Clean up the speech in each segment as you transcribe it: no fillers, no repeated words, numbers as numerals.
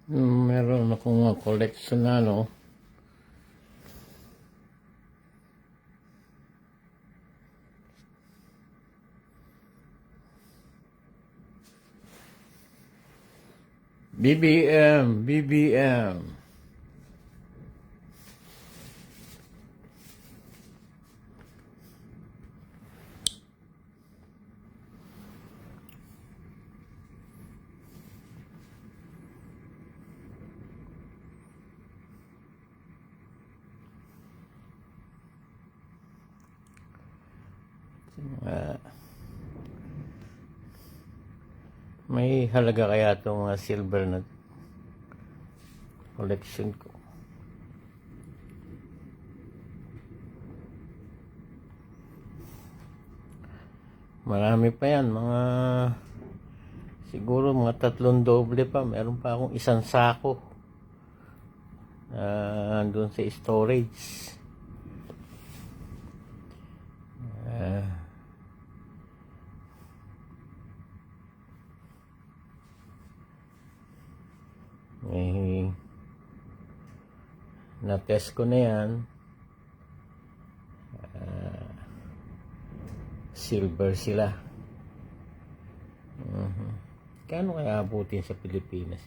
Meron akong mga collection na BBM. May halaga kaya itong silver na collection ko. Marami pa yan, siguro mga 3 doble pa. Meron pa akong 1 sako doon sa storage. Na-test ko na yan. Silver sila. Kano kaya abutin sa Pilipinas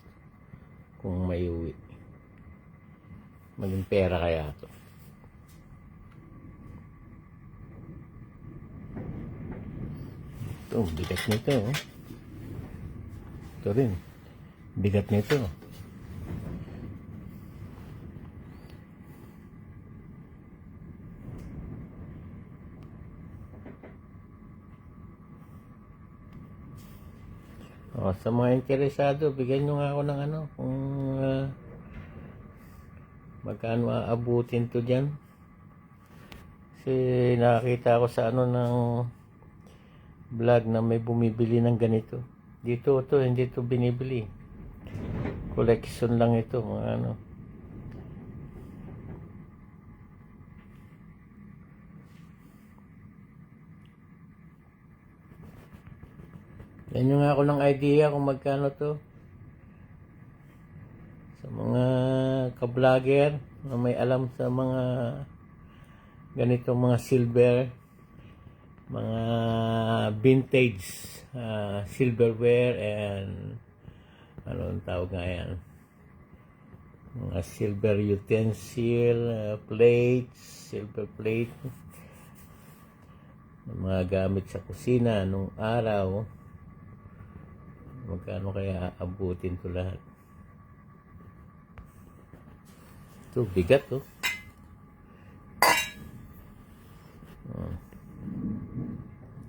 kung may uwi? Maging pera kaya to? Ito, bigat nito. Ito rin. Bigat nito. Sa mga interesado, bigyan nyo nga ako ng kung magkano aabutin to dyan. Kasi nakakita ko sa ng vlog na may bumibili ng ganito. Dito hindi to binibili. Collection lang ito, mga Yan nyo nga ako ng idea kung magkano to. Sa mga ka-vlogger na may alam sa mga ganitong mga silver, mga vintage silverware and anong tawag nga yan, mga silver utensil, plates, silver plate, mga gamit sa kusina nung araw. Magkano kaya abutin to lahat? Ito, bigat to.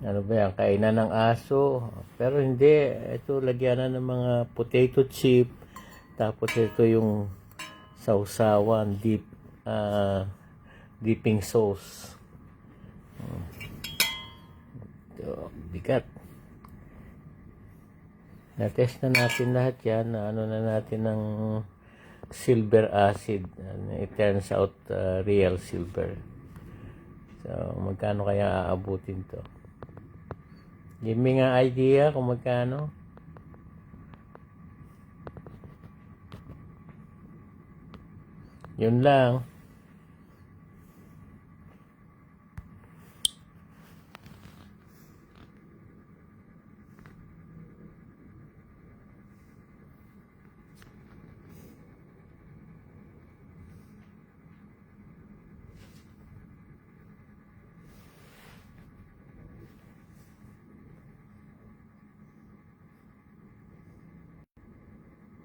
Ano ba yan? Kainan ng aso. Pero hindi. Ito, lagyan na ng mga potato chip. Tapos ito yung sausawan, dipping sauce. Ito, bigat. Na-test na natin lahat yan. Na natin ng silver acid. It turns out real silver. So, magkano kaya aabutin to? Give me nga idea kung magkano. Yun lang.